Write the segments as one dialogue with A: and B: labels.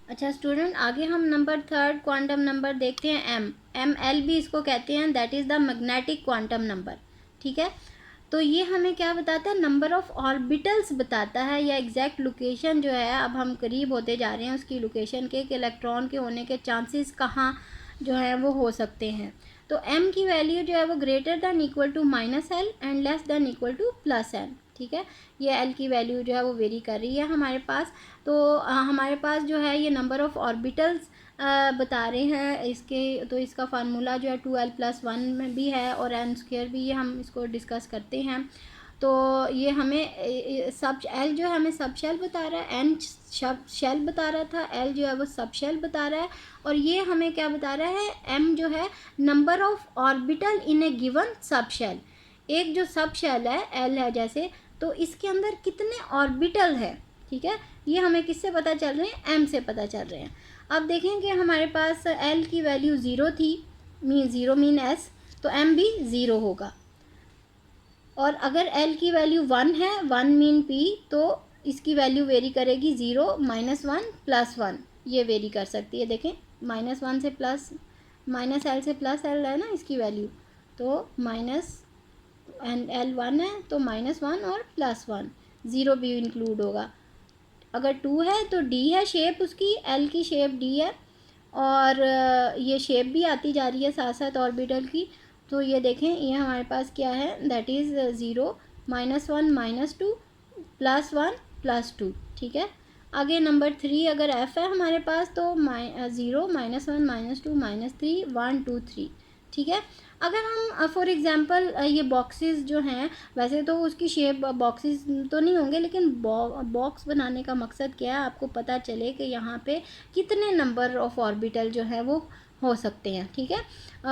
A: अच्छा स्टूडेंट, आगे हम नंबर थर्ड क्वांटम नंबर देखते हैं एम एल भी इसको कहते हैं, that is the magnetic quantum number. ठीक है, तो ये हमें क्या बताता है, नंबर ऑफ ऑर्बिटल्स बताता है, या एग्जैक्ट लोकेशन जो है, अब हम करीब होते जा रहे हैं उसकी लोकेशन के, कि इलेक्ट्रॉन के होने के चांसेस कहाँ जो है वो हो सकते हैं। तो m की वैल्यू जो है वो greater than equal to -l and less than equal to +n। ठीक है, ये l की वैल्यू जो है वो वेरी कर रही है हमारे पास। तो हमारे पास जो है ये नंबर ऑफ़ ऑर्बिटल्स बता रहे हैं इसके, तो इसका फार्मूला जो है 2l+1 में भी है और n² भी, ये हम इसको डिस्कस करते हैं। तो ये हमें सब एल जो है हमें सब शेल बता रहा है, एन सब शेल बता रहा था, एल जो है वो सब शेल बता रहा है, और ये हमें क्या बता रहा है, एम जो है number of orbital in a given sub shell. एक जो सब शेल है एल है जैसे, तो इसके अंदर कितने ऑर्बिटल है। ठीक है, ये हमें किससे पता चल रहे हैं, एम से पता चल रहे हैं। अब देखें कि हमारे पास एल की वैल्यू 0 थी, ज़ीरो मीन एस, तो एम भी 0 होगा। और अगर l की वैल्यू 1 है, 1 मीन p, तो इसकी वैल्यू वेरी करेगी 0, -1 +1, ये वेरी कर सकती है। देखें -1 से प्लस, -l से +l है ना इसकी वैल्यू, तो माइनस l 1 है तो -1 और +1, 0 भी इंक्लूड होगा। अगर 2 है तो d है शेप उसकी, l की शेप d है, और ये शेप भी आती जा रही है साथ साथ ऑर्बिटल की। तो ये देखें, ये हमारे पास क्या है, दैट इज़ 0, -1 -2 +1 +2। ठीक है, आगे नंबर 3 अगर f है हमारे पास, तो 0 -1 -2 -3 1 2 3। ठीक है, अगर हम फॉर एग्जांपल ये बॉक्सेस जो हैं, वैसे तो उसकी शेप बॉक्सेस तो नहीं होंगे, लेकिन बॉक्स बनाने का मकसद क्या है, आपको पता चले कि यहाँ पे कितने नंबर ऑफ ऑर्बिटल जो है वो हो सकते हैं। ठीक है,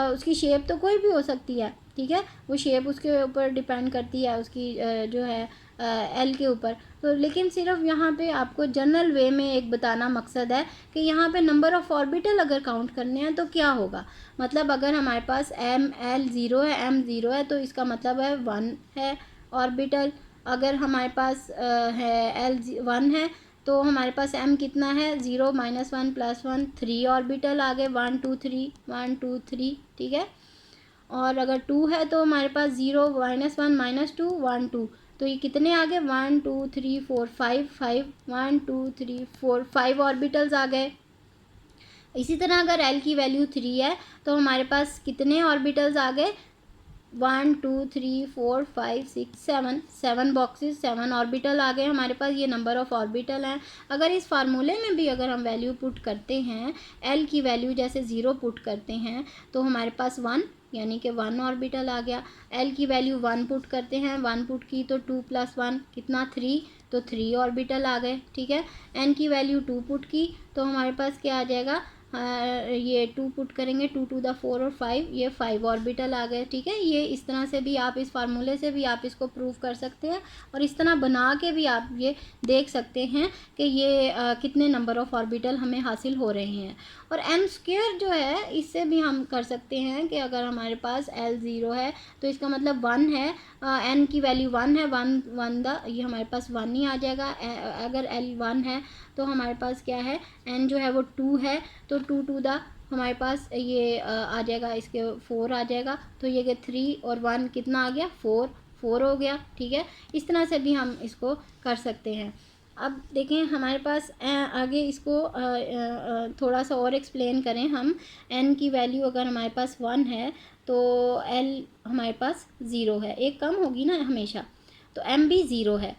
A: उसकी शेप तो कोई भी हो सकती है। ठीक है, वो शेप उसके ऊपर डिपेंड करती है, उसकी जो है एल के ऊपर। तो लेकिन सिर्फ यहाँ पे आपको जनरल वे में एक बताना मकसद है कि यहाँ पे नंबर ऑफ़ ऑर्बिटल अगर काउंट करने हैं तो क्या होगा। मतलब अगर हमारे पास एम एल 0 है, एम 0 है, तो इसका मतलब है 1 है ऑर्बिटल। अगर हमारे पास है एल 1 है, तो हमारे पास m कितना है, 0 -1 +1 3 ऑर्बिटल आ गए, 1 2 3 1 2 3। ठीक है, और अगर 2 है तो हमारे पास 0 -1 -2 1 2, तो ये कितने आ गए, 1 2 3 4 5 5 1 2 3 4 5 ऑर्बिटल्स आ गए। इसी तरह अगर l की वैल्यू 3 है तो हमारे पास कितने ऑर्बिटल्स आ गए, 1 2 3 4 5 6 7 7 बॉक्सेस, 7 ऑर्बिटल आ गए हमारे पास। ये नंबर ऑफ़ ऑर्बिटल हैं। अगर इस फार्मूले में भी अगर हम वैल्यू पुट करते हैं, एल की वैल्यू जैसे 0 पुट करते हैं, तो हमारे पास 1 यानी कि 1 ऑर्बिटल आ गया। एल की वैल्यू 1 पुट करते हैं, 1 पुट की तो 2 + 1 कितना 3, तो 3 ऑर्बिटल आ गए। ठीक है, एन की वैल्यू 2 पुट की तो हमारे पास क्या आ जाएगा, ये 2 पुट करेंगे, 2 टू द 4 और 5, ये 5 ऑर्बिटल आ गए। ठीक है, ये इस तरह से भी आप इस फार्मूले से भी आप इसको प्रूव कर सकते हैं, और इस तरह बना के भी आप ये देख सकते हैं कि ये कितने नंबर ऑफ़ ऑर्बिटल हमें हासिल हो रहे हैं। और n² जो है, इससे भी हम कर सकते हैं कि अगर हमारे पास l 0 है तो इसका मतलब 1 है, n की वैल्यू 1 है, 1 ये हमारे पास 1 ही आ जाएगा। अगर l 1 है तो हमारे पास क्या है, n जो है वो 2 है, तो 2 टू द हमारे पास ये आ जाएगा, इसके 4 आ जाएगा, तो ये कि 3 और 1 कितना आ गया, 4 4 हो गया। ठीक है, इस तरह से भी हम इसको कर सकते हैं। अब देखें हमारे पास आगे इसको थोड़ा सा और एक्सप्लेन करें हम। n की वैल्यू अगर हमारे पास 1 है तो l हमारे पास 0 है, एक कम होगी ना हमेशा, तो m भी 0 है,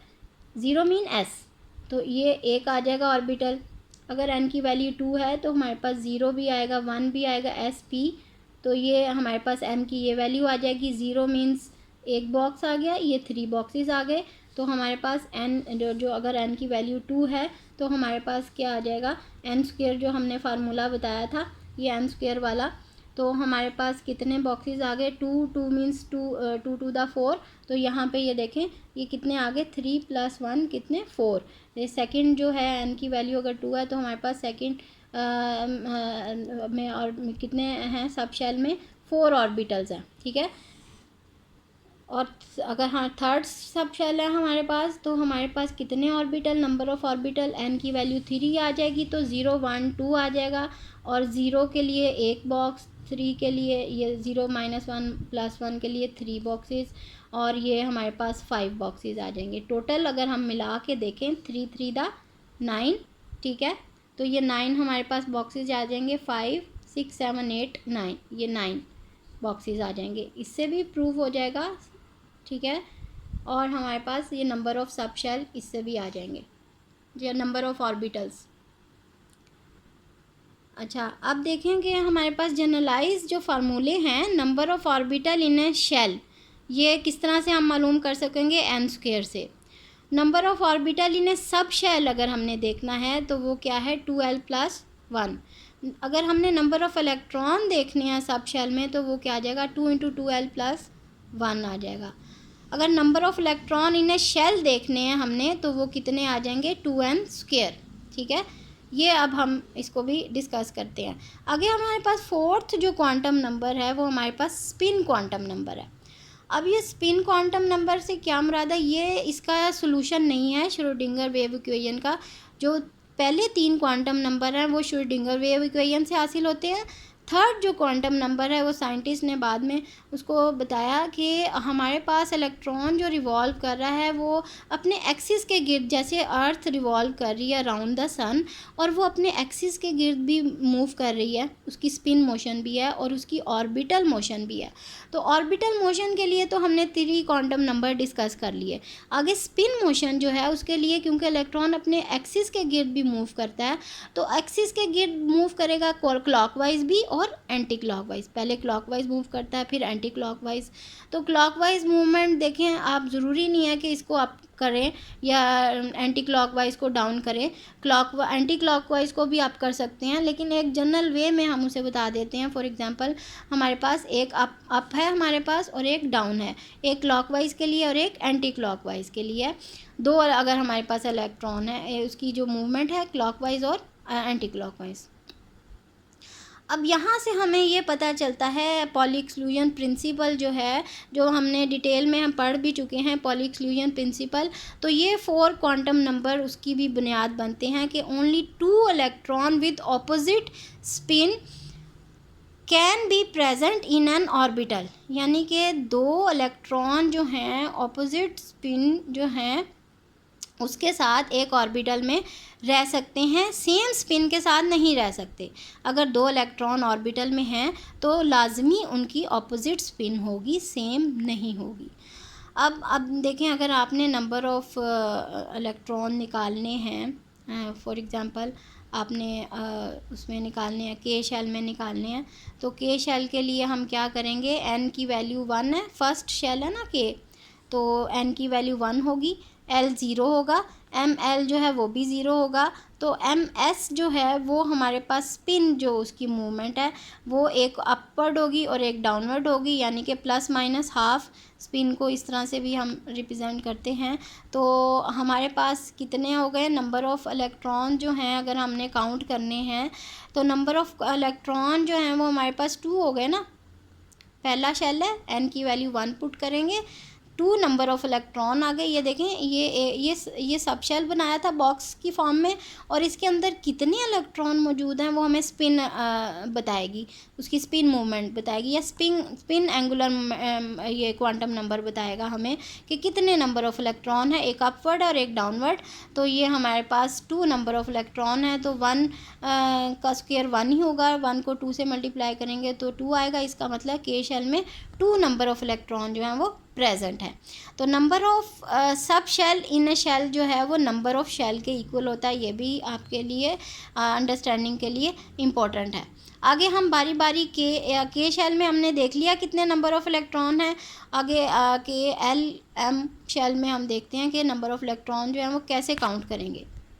A: 0 मीन s, तो ये एक आ जाएगा ऑर्बिटल। अगर n की वैल्यू 2 है तो हमारे पास 0 भी आएगा, 1 भी आएगा, एस पी, तो ये हमारे पास m की ये वैल्यू आ जाएगी। 0 मीन्स एक बॉक्स आ गया, ये 3 बॉक्सेस आ गए, तो हमारे पास n जो अगर n की वैल्यू 2 है तो हमारे पास क्या आ जाएगा, n² जो हमने फार्मूला बताया था, ये n² वाला, तो हमारे पास कितने बॉक्सेस आ गए, 2 2 मीन्स 2 टू द 4, तो यहाँ पे ये देखें ये कितने आ गए, 3 + 1 कितने 4। ये सेकंड जो है n की वैल्यू अगर 2 है तो हमारे पास सेकंड में और कितने हैं, सब शेल में 4 ऑर्बिटल्स हैं। ठीक है, और अगर हाँ थर्ड सब शेल है हमारे पास, तो हमारे पास कितने orbital, number of orbital n की वैल्यू 3 आ जाएगी, तो 0 1 2 आ जाएगा। और 0 के लिए एक बॉक्स, 3 के लिए ये 0 -1 +1 के लिए 3 बॉक्सेस, और ये हमारे पास 5 बॉक्सेस आ जाएंगे। टोटल अगर हम मिला के देखें 3 3 दा 9, ठीक है। तो ये 9 हमारे पास बॉक्सेस आ जाएंगे, 5 6 7 8 9, ये 9 बॉक्सेस आ जाएंगे। इससे भी प्रूव हो जाएगा, ठीक है। और हमारे पास ये नंबर ऑफ़ सब शेल इससे भी आ जाएंगे, ये नंबर ऑफ़ ऑर्बिटल्स। अच्छा, अब देखें कि हमारे पास जनरलाइज जो फार्मूले हैं number of orbital in a shell, ये किस तरह से हम मालूम कर सकेंगे, n² से। Number of orbital in a sub shell अगर हमने देखना है तो वो क्या है, 2l + 1। अगर हमने नंबर ऑफ़ इलेक्ट्रॉन देखने हैं सब शेल में तो वो क्या आ जाएगा, 2 × 2l + 1 आ जाएगा। अगर number of electron in a shell देखने हैं हमने तो वो कितने आ जाएंगे, 2n², ठीक है। ये अब हम इसको भी डिस्कस करते हैं। आगे हमारे पास फोर्थ जो क्वांटम नंबर है वो हमारे पास स्पिन क्वांटम नंबर है। अब ये स्पिन क्वांटम नंबर से क्या मुराद है, ये इसका सोल्यूशन नहीं है श्रोडिंगर वेव इक्वेशन का। जो पहले 3 क्वांटम नंबर हैं वो श्रोडिंगर वेव इक्वेशन से हासिल होते हैं। थर्ड जो क्वांटम नंबर है वो साइंटिस्ट ने बाद में उसको बताया कि हमारे पास इलेक्ट्रॉन जो रिवॉल्व कर रहा है वो अपने एक्सिस के गिर्द, जैसे अर्थ रिवॉल्व कर रही है अराउंड द सन, और वो अपने एक्सिस के गिर्द भी मूव कर रही है, उसकी स्पिन मोशन भी है और उसकी ऑर्बिटल मोशन भी है। तो ऑर्बिटल मोशन के लिए तो हमने 3 क्वांटम नंबर डिस्कस कर लिए। आगे स्पिन मोशन जो है उसके लिए, क्योंकि इलेक्ट्रॉन अपने एक्सिस के गिर्द भी मूव करता है, तो एक्सिस के गिर्द मूव करेगा क्लॉकवाइज भी और एंटी क्लॉकवाइज। पहले क्लॉकवाइज मूव करता है फिर एंटी क्लॉकवाइज। तो क्लॉकवाइज मूवमेंट देखें आप, ज़रूरी नहीं है कि इसको अप करें या एंटी क्लॉकवाइज को डाउन करें, एंटी क्लॉकवाइज को भी अप कर सकते हैं, लेकिन एक जनरल वे में हम उसे बता देते हैं। फॉर एग्जांपल हमारे पास एक अप है हमारे पास और एक डाउन है, एक क्लॉकवाइज के लिए और एक एंटी क्लॉकवाइज के लिए। दो अगर हमारे पास इलेक्ट्रॉन है उसकी जो मूवमेंट है क्लॉकवाइज और एंटी क्लॉकवाइज। अब यहाँ से हमें ये पता चलता है पॉली एक्सक्लूजन प्रिंसिपल जो है, जो हमने डिटेल में हम पढ़ भी चुके हैं पॉली एक्सक्लूजन प्रिंसिपल। तो ये 4 क्वांटम नंबर उसकी भी बुनियाद बनते हैं कि only 2 electron with opposite spin can be present in an orbital, यानी कि 2 इलेक्ट्रॉन जो हैं ऑपोजिट स्पिन जो हैं उसके साथ एक ऑर्बिटल में रह सकते हैं, सेम स्पिन के साथ नहीं रह सकते। अगर 2 इलेक्ट्रॉन ऑर्बिटल में हैं तो लाजमी उनकी ऑपोजिट स्पिन होगी, सेम नहीं होगी। अब देखें, अगर आपने नंबर ऑफ़ इलेक्ट्रॉन निकालने हैं, फॉर एग्ज़ाम्पल आपने उसमें निकालने हैं, के शेल में निकालने हैं, तो के शेल के लिए हम क्या करेंगे, n की वैल्यू 1 है, फर्स्ट शेल है ना के, तो n की वैल्यू 1 होगी, l 0 होगा, ml जो है वो भी 0 होगा। तो ms जो है वो हमारे पास स्पिन जो उसकी मूवमेंट है वो एक अपवर्ड होगी और एक डाउनवर्ड होगी, यानी कि ±½ स्पिन को इस तरह से भी हम रिप्रेजेंट करते हैं। तो हमारे पास कितने हो गए, नंबर ऑफ़ इलेक्ट्रॉन जो हैं अगर हमने काउंट करने हैं तो नंबर ऑफ़ इलेक्ट्रॉन जो हैं वो हमारे पास 2 हो गए ना। पहला शेल है, n की वैल्यू 1 पुट करेंगे, 2 नंबर ऑफ़ इलेक्ट्रॉन आ गए। ये देखें, ये सब शेल बनाया था बॉक्स की फॉर्म में, और इसके अंदर कितने इलेक्ट्रॉन मौजूद हैं वो हमें स्पिन बताएगी, उसकी स्पिन मूवमेंट बताएगी, या स्पिन एंगुलर ये क्वांटम नंबर बताएगा हमें कि कितने नंबर ऑफ़ इलेक्ट्रॉन है, एक अपवर्ड और एक डाउनवर्ड। तो ये हमारे पास 2 नंबर ऑफ़ इलेक्ट्रॉन है, तो 1 का स्क्वायर 1 ही होगा, 1 को 2 से मल्टीप्लाई करेंगे तो 2 आएगा। इसका मतलब के शेल में 2 नंबर ऑफ़ इलेक्ट्रॉन जो हैं वो प्रेजेंट है। तो number of sub shell in a shell जो है वो नंबर ऑफ़ शेल के इक्वल होता है, ये भी आपके लिए अंडरस्टैंडिंग के लिए इम्पोर्टेंट है। आगे हम बारी बारी के शेल में हमने देख लिया कितने नंबर ऑफ़ इलेक्ट्रॉन हैं। आगे के एल एम शेल में हम देखते हैं कि नंबर ऑफ़ इलेक्ट्रॉन जो है वो कैसे काउंट करेंगे।